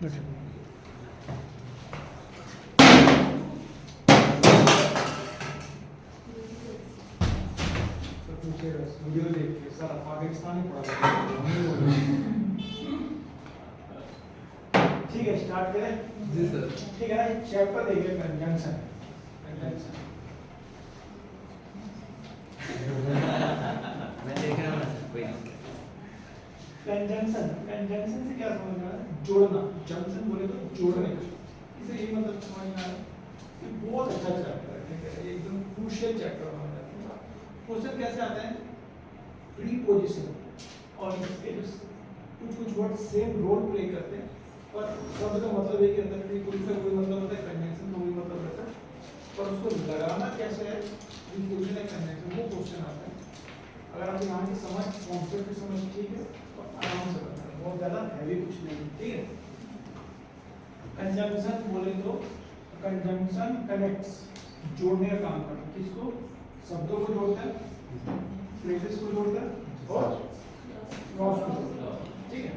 Video देख के सारा पाकिस्तानी पढ़ा। ठीक है, स्टार्ट करें। जी सर। ठीक है ना, चैप्टर देखिए कंजंक्शन। मैं देख रहा हूँ ना सर, कोई कंजंक्शन से क्या समझ में आ रहा है? जोड़ना। जंक्शन बोले तो जोड़ने का। इसे ये मतलब समझ में आ रहा है कि बहुत अच्छा चैप्टर है, ठीक है, एकदम क्रूशियल चैप्टर है। क्वेश्चन कैसे आते हैं? प्रीपोजिशन और इसके जो कुछ वर्ड सेम रोल प्ले करते हैं, पर शब्द का मतलब एक ही रहता है। प्रीपोजिशन का कोई मतलब होता है, कंजंक्शन का कोई मतलब रहता है, पर उसको लगाना कैसे है, प्रीपोजिशन या कंजंक्शन, वो क्वेश्चन आता है। अगर आप यहाँ की समझ कॉन्सेप्ट की समझ ठीक है तो आराम से बनता है, बहुत ज़्यादा हैवी कुछ नहीं, ठीक है। कंजंक्शन बोले तो कंजंक्शन कनेक्ट्स, जोड़ने का काम करता है। किसको? शब्दों को जोड़ता है, फ्रेजेस को जोड़ता है और क्लॉज को जोड़ता है, ठीक है।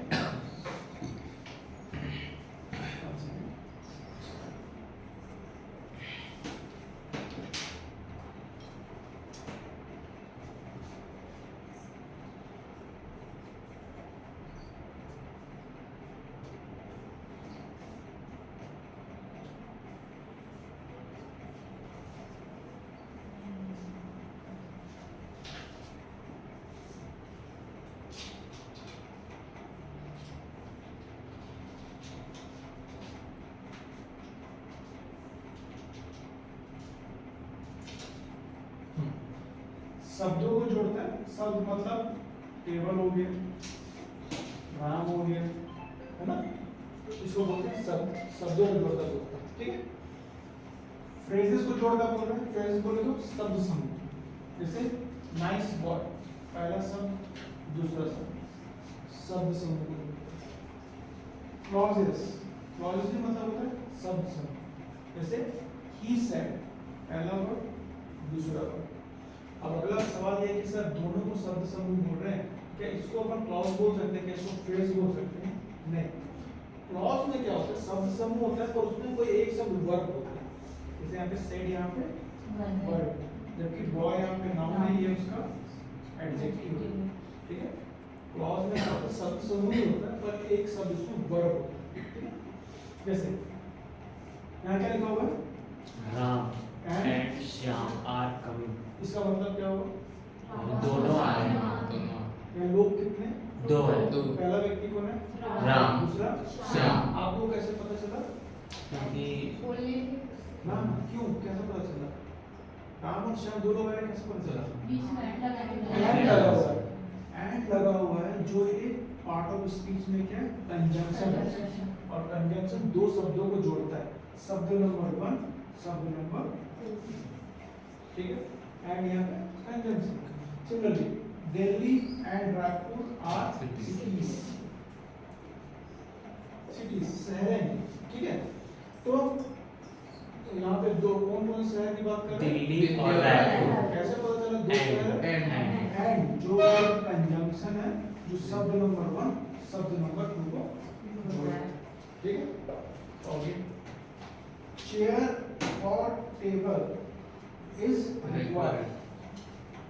शब्दों को जोड़ता है। शब्द मतलब टेबल हो गया, राम हो गया, है ना, इसको बोलते हैं शब्द। शब्दों को जोड़ता है, ठीक है। फ्रेजेस को जोड़ता बोल रहे हैं, फ्रेजेस बोले तो शब्द समूह, जैसे नाइस बॉय, पहला शब्द दूसरा शब्द, शब्द समूह को जोड़ता है। क्लॉजेस, क्लॉजेस भी मतलब होता है शब्द समूह, जैसे ही सेड, पहला वर्ड दूसरा वर्ड। अब अगला सवाल ये है कि सर दोनों को शब्द समूह बोल रहे हैं, क्या इसको अपन क्लॉज बोल सकते हैं, क्या इसको फ्रेज बोल सकते हैं? नहीं। क्लॉज में क्या होता है? शब्द समूह होता है, पर उसमें कोई एक शब्द वर्ब होता है। जैसे यहाँ पे सेड, यहाँ पे वर्ब, जबकि बॉय यहाँ पे नाउन है, ये उसका एडजेक्टिव है, ठीक है। क्लॉज में क्या होता है? शब्द समूह होता है, पर एक शब्द उसमें वर्ब होता है, ठीक है। जैसे यहाँ क्या लिखा हुआ है? Ram and Shyam are coming. इसका मतलब क्या होगा? दोनों आ रहे हैं। यहाँ लोग कितने? दो है। पहला व्यक्ति कौन है? राम। दूसरा श्याम। आपको कैसे पता चला? क्योंकि ना, क्यों, कैसे पता चला? राम और श्याम दोनों वाले कैसे पता चला? एंड लगा हुआ है। एंड लगा हुआ है, जो एक पार्ट ऑफ स्पीच में क्या है? कंजंक्शन है। और कंजंक्शन दो शब्दों को जोड़ता है, शब्द नंबर 1, शब्द नंबर 2, ठीक है। एंड यहाँ पे conjunction. Similarly Delhi and Raipur are cities, शहरें, ठीक है। तो यहाँ पे दो कौन कौन शहर की बात कर रहे हैं? दिल्ली और रायपुर। कैसे पता चला? दो शहर एंड जो कंजंक्शन है, जो शब्द नंबर 1 शब्द नंबर 2 को जोड़ता है, ठीक है। ओके, चेयर और टेबल इज रिक्वायर्ड।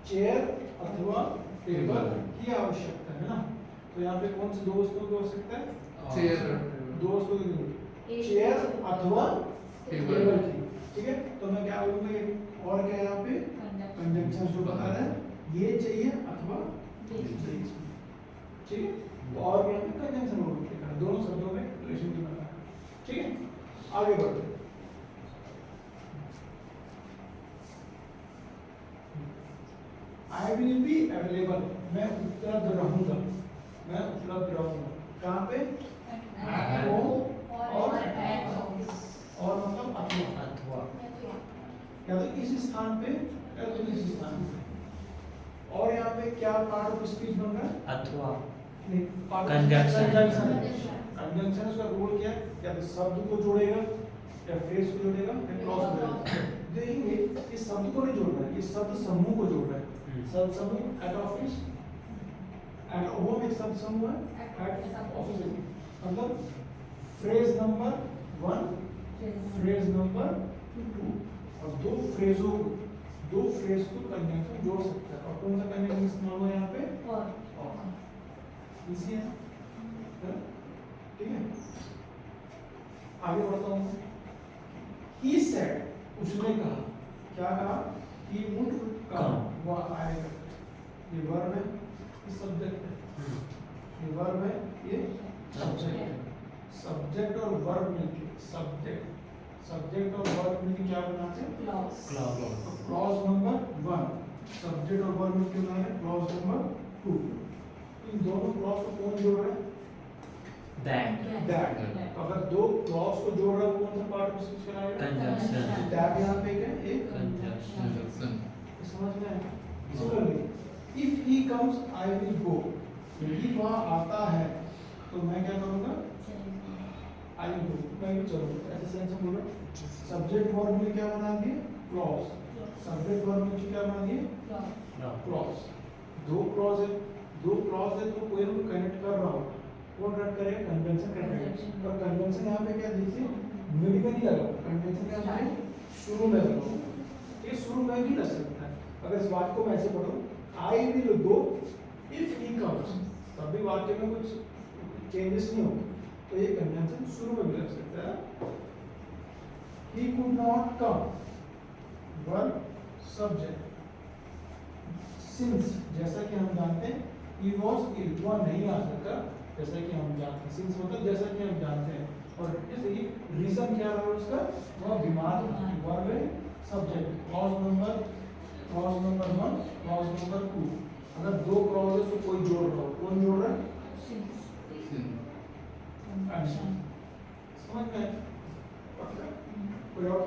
चेयर अथवा टेबल की आवश्यकता है ना। तो यहाँ पे कौन से दो वस्तुओं की आवश्यकता है? चेयर। दो वस्तुओं की, चेयर अथवा टेबल की, ठीक है। तो मैं क्या बोलूँगा, और क्या यहाँ पे कंजंक्शन जो बता रहा है, ये चाहिए अथवा ये चाहिए, ठीक है। तो और भी यहाँ पे कंजंक्शन वर्ब लिखा है, दोनों शब्दों में रिलेशन की बता है, ठीक है। आगे बढ़ते हैं। I will be available, मैं उपलब्ध रहूंगा, मैं उपलब्ध रहूंगा। कहाँ पे? होम और मतलब अथवा, या तो इस स्थान पे या तो इस स्थान पे। और यहाँ पे क्या पार्ट ऑफ स्पीच बन रहा है? अथवा। नहीं, कंजंक्शन। कंजंक्शन उसका रोल क्या है? या तो शब्द को जोड़ेगा, या फ्रेज को जोड़ेगा, या क्लॉज को जोड़ेगा। देखेंगे इस शब्द को नहीं जोड़ रहा है, ये शब्द समूह को जोड़ रहा है। शब्द समूह एट ऑफिस, एट होम एक शब्द समूह है, एट ऑफिस मतलब फ्रेज नंबर 1, फ्रेज नंबर 2, और दो फ्रेज को कंजंक्शन जोड़ सकता है। और कौन सा कंजंक्शन इस्तेमाल हुआ यहाँ पे? और। इजी है ठीक है। आगे बढ़ता हूँ। He said, उसने कहा, क्या कहा? He would come, वह आएगा। ये वर्ब है, ये सब्जेक्ट है। ये वर्ब है, ये सब्जेक्ट है। सब्जेक्ट और वर्ब मिलके सब्जेक्ट और वर्ब मिलके क्या बनाते हैं? Clause number 1। सब्जेक्ट और वर्ब मिलके बना रहे क्लॉज नंबर 2। इन दोनों क्लॉज को कौन जोड़ रहा है? दैट। अगर दो क्लॉज को जोड़ रहा है कौन सा पार्ट में स्विच कराएगा? कंजंक्शन। दैट यहाँ पे क्या है? एक कंजंक्शन। समझ में आया? Similarly if he comes I will go, यदि वह आता है तो मैं क्या करूंगा? आई विल गो, मैं भी चलूंगा। ऐसे सेंस में बोलो। सब्जेक्ट वर्ब में क्या बना दिए? क्लॉज। सब्जेक्ट वर्ब में क्या बना दिए? क्लॉज। दो क्लॉज है तो कोई ना कोई कनेक्ट कर रहा होगा। कौन कनेक्ट करेगा? कंजंक्शन करेगा। और कंजंक्शन यहाँ पे क्या देखिए मिड में नहीं लगा, कंजंक्शन क्या है? शुरू में लगा होगा। ये शुरू में भी लग सकता है। अगर इस वाक्य को मैं ऐसे पढ़ूं, I will go if he comes, तब भी वाक्य में कुछ चेंजेस नहीं होंगे, तो ये कंजंक्शन शुरू में भी लग सकता है। He could not come, verb subject. Since, जैसा कि हम जानते हैं, he was ill, वह नहीं आ सका, जैसा कि हम जानते हैं। सिंस मतलब जैसा कि हम जानते हैं। और जैसे कि रीजन क्या रहा उसका? वह बीमार था। वर्ब है subject. Clause number 1, clause number 2। अगर दो क्लॉज है तो कोई जोड़ रहा हो, कौन जोड़ रहा है? समझ में? कोई और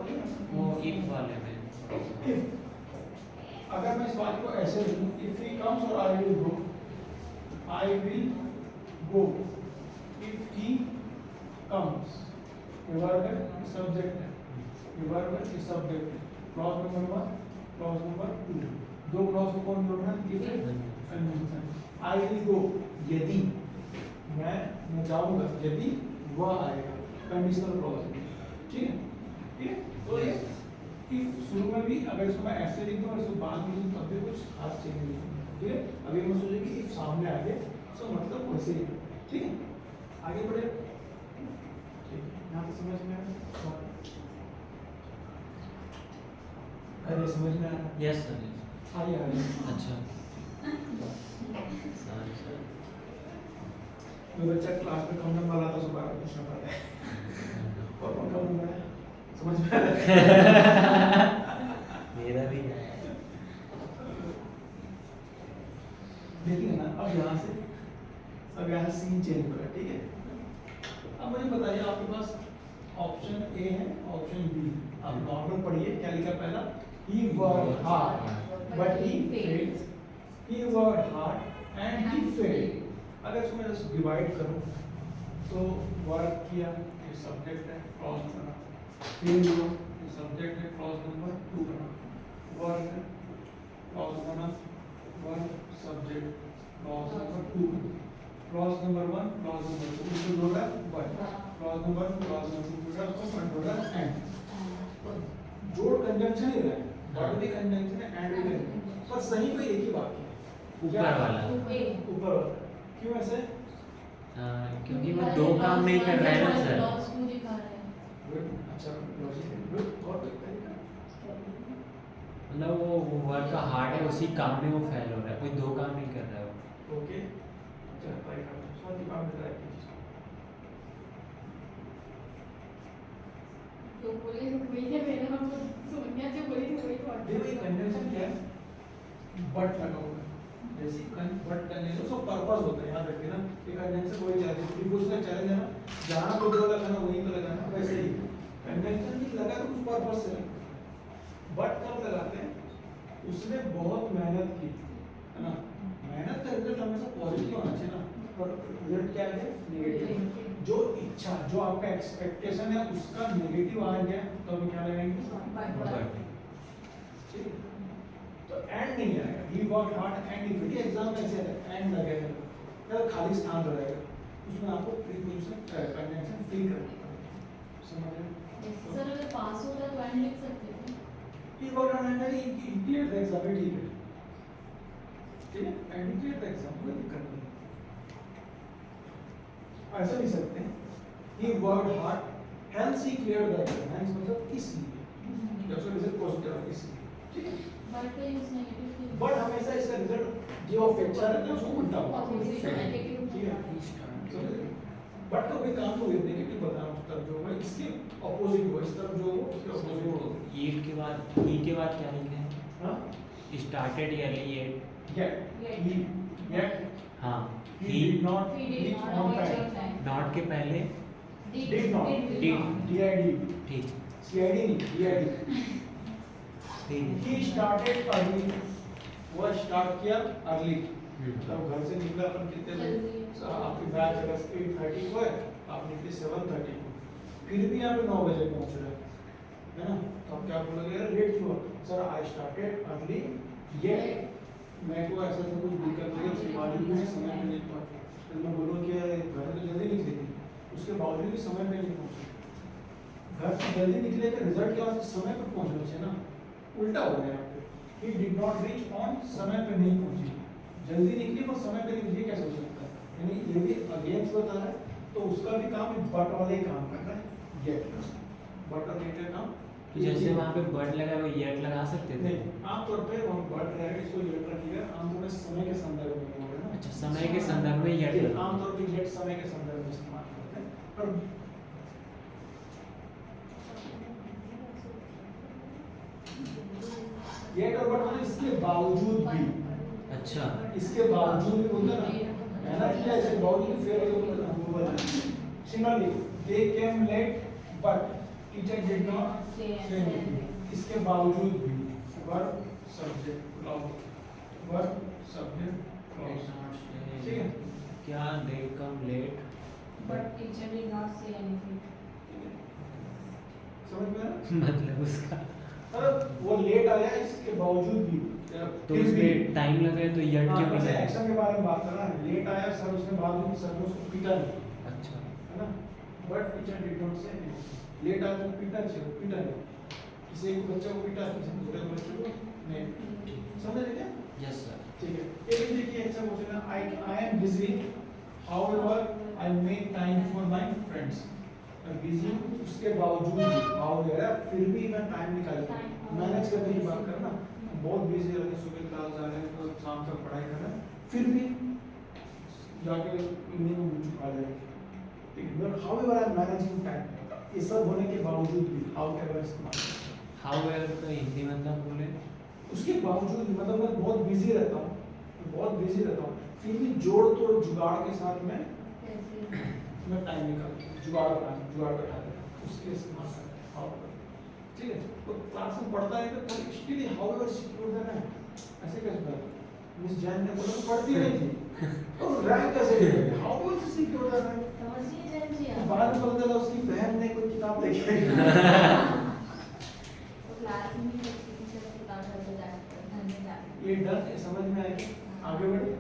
वो if वाले में। if, अगर मैं इस बात को ऐसे लिखूं, if he comes और I will go, I will go, if he comes, ये वर्ब है, ये सब्जेक्ट है, ये वर्ब है, ये सब्जेक्ट है। क्लॉज नंबर 1, क्लॉज नंबर 2, दो क्लॉज को कौन जोड़ रहा है? if conjunction. I will go, यदि मैं जाऊंगा, यदि वह आएगा, कंडीशनल क्लॉज है। ठीक है? तो ये if शुरू में भी अगर इसको मैं ऐसे लिख दूं और इसको बाद में लिखूं तब भी कुछ खास चेंज नहीं होगा। ठीक है? अभी मैं सोचे कि if सामने आ गए तो मतलब वैसे ही। ठीक है? आगे बढ़े। ठीक, यहाँ पे समझ में आया? अरे समझ में आया? Yes sir. आइए आइए। अच्छा सॉरी सर। जो बच्चा क्लास में कम नंबर आता है उसको बार बार पूछना पड़ता है। और कौन कम नंबर है? समझ में आया? मेरा भी है। देखिए ना, अब यहाँ सीन चेंज हो रहा है। ठीक है? अब मुझे बताइए, आपके पास ऑप्शन ए है, ऑप्शन बी। आप नॉर्मल पढ़िए, क्या लिखा पहला? He worked hard, but he failed. He worked hard and he failed. अगर इसको मैं डिवाइड करूँ तो वर्क किया, ये सब्जेक्ट है, क्लॉज बना। फेल हुआ, ये सब्जेक्ट है, क्लॉज नंबर 2 बना। वर्क है, क्लॉज बना, वर्क सब्जेक्ट, क्लॉज नंबर 2 बना। क्लॉज नंबर 1, क्लॉज नंबर 2 इसको जोड़ा 1, क्लॉज नंबर 1, क्लॉज नंबर 2 जोड़ा, उसको 1 जोड़ा एंड। जोड़ कंजंक्शन ही रहा है, बट भी कंजंक्शन है, एंड भी कंजंक्शन, पर सही कोई एक ही वाक्य है। ऊपर वाला। ऊपर वाला। क्यों ऐसे? क्योंकि वो दो काम नहीं कर रहा है ना सर। अच्छा लॉजिक गुड, बहुत तरीका। मतलब वो वर्क का हार्ड है, उसी काम में वो फेल हो रहा है, कोई दो काम नहीं कर रहा है वो। ओके, चल ट्राई करते हैं। स्वाति काम में ट्राई कीजिए। तो बोले वही है, मैंने हमको सोनिया जो बोली थी वही तो देखो ये कंजंक्शन क्या है? बट लगा हुआ है। जैसे बट कंजंक्शन उसका पर्पस होता है, याद रखिए ना। ये कंजंक्शन वही चाहते हैं, प्रीपोजिशन का चैलेंज है ना, जहाँ को जो लगाना वहीं पे लगाना, वैसे ही कंजंक्शन भी लगा तो कुछ पर्पस से लगा। बट कब लगाते हैं? उसने बहुत मेहनत की, है ना। मेहनत का रिजल्ट हमेशा पॉजिटिव होना चाहिए ना, पर रिजल्ट क्या है? नेगेटिव। जो इच्छा, जो आपका एक्सपेक्टेशन है उसका नेगेटिव आ गया तो हम क्या लगाएंगे? ठीक है? तो एंड नहीं आएगा। ही वर्क हार्ड एंड इफ, ये एग्जाम में ऐसे है, एंड लगेगा, या खाली स्थान रहेगा। उसमें आपको प्रीपोजिशन कंजंक्शन फिल करना पड़ेगा, समझ रहे हो? सर अगर पास होता तो एंड लिख सकते थे। ये वर्ड आना है इंक्लूड द एग्जाम, ठीक है, ठीक है, एंड इंक्लूड द एग्जाम, कोई दिक्कत नहीं। ऐसा लिख सकते हैं, he worked hard, hence he cleared the exam, hence मतलब इसलिए, जब से रिजल्ट पॉजिटिव है इसलिए, ठीक है। बट का यूज नेगेटिव के बट हमेशा इसका रिजल्ट जो फेक्चर है ना उसको उल्टा होगा, Opposite, negative ठीक है। समझ रहे हो? बट का कोई काम तो हुई नेगेटिव बता रहा हूँ, उस तरफ जो होगा इसके अपोजिट होगा, इस तरफ जो होगा उसके अपोजिट होगा। ईट के बाद ई के बाद क्या लिखे हैं? हाँ, स्टार्टेड ईयरली येट। yet हाँ he he did not He did reach not on reach time, on time. Not के पहले did not, did, ठीक CID नहीं, did, ठीक he started early, वो स्टार्ट किया अर्ली, है। मतलब घर से निकला अपन कितने जल्दी। बजे, आपकी बैच अगर 8:30 को है, आप निकले 7:30 को, फिर भी यहाँ पे 9 बजे पहुँच रहे है ना, तो आप क्या बोलोगे यार लेट क्यों हुआ? Sir I started early yet मैं को ऐसा तो कुछ दिक्कत नहीं, उसके बावजूद भी समय पे नहीं पहुंचा, तो मैं बोलूँ कि घर से जल्दी निकली थी, उसके बावजूद भी समय पे नहीं पहुंचा। घर से जल्दी निकले का रिजल्ट क्या होता है? समय पर पहुंचना चाहिए ना, उल्टा हो गया यहाँ पे, he did not reach on, समय पे नहीं पहुंची, जल्दी निकली पर समय पे नहीं पहुंची, कैसे हो सकता है? यानी ये भी अगेंस्ट बता रहा है, तो उसका भी काम बट वाले ही काम कर रहा है, येट का बट और येट का काम। तो जैसे वहाँ पे बर्ड लगा है वो येट लगा सकते थे। नहीं, आमतौर पे वहाँ बट रहेगा, इसको येट रखिएगा, आमतौर पे समय के संदर्भ में बोल रहे हैं ना। अच्छा समय के संदर्भ में येट लगा। आमतौर पे येट समय के संदर्भ में इस्तेमाल करते हैं, पर येट और बट मतलब इसके बावजूद भी, अच्छा इसके बावजूद भी बोलते हैं ना, मेहनत किया इसके बावजूद भी फेल हो गया, वो बोला similarly they came late but teacher did not say anything, इसके बावजूद भी verb subject clause, verb subject clause, ठीक है। क्या they come late But teacher did not say anything. समझ में आया? मतलब उसका मतलब वो लेट आया इसके बावजूद भी, तो उसमें टाइम लगे तो येट क्यों नहीं लगा? एक्शन के बारे में बात कर रहा है, लेट आया सर, उसने बाद में सर ने उसको पीटा नहीं, अच्छा है ना, बट टीचर डिड नॉट से लेट आया तो पीटा चाहिए, पीटा नहीं, किसी एक बच्चे को पीटा, किसी दूसरे बच्चे को नहीं, समझ रहे क्या? Yes sir. ठीक है, एक देखिए अच्छा क्वेश्चन है, I am busy however I make time for my friends, मैं बिजी हूं उसके बावजूद भी, हाउएवर फिर भी मैं टाइम निकाल के मैनेज करने की बात करना, बहुत बिजी रहते हैं, सुबह क्लास जा रहे हैं तो शाम तक पढ़ाई कर रहे हैं, फिर भी जाके इवनिंग में मुझे चुका देंगे, ठीक है, but however I am managing time, ये सब होने के बावजूद भी हाउएवर इस्तेमाल, हाउएवर का हिंदी मतलब बोले उसके बावजूद भी, मतलब मैं बहुत बिजी रहता हूँ, बहुत बिजी रहता हूँ, फिर भी जोड़ तोड़ जुगाड़ के साथ में मैं टाइम निकालता हूँ, जुगाड़ बैठा देता हूँ, उसके इस्तेमाल करते हैं हाउएवर, ठीक है। तो क्लास में पढ़ता है तो स्टिल हाउएवर सिक्योर देना है, ऐसे कैसे होता है? मिस जैन ने बोला तो पढ़ती नहीं थी, तो रैंक कैसे मिलेगी? हाउएवर से सिक्योर देना है, समझिए जैन जी आप। बाद में पता चला उसकी बहन ने कोई किताब लेके आई, तो क्लास में ही टीचर किताब लेके जाते हैं, घर में जाते हैं। ये डर समझ में आएगी, आगे बढ़े।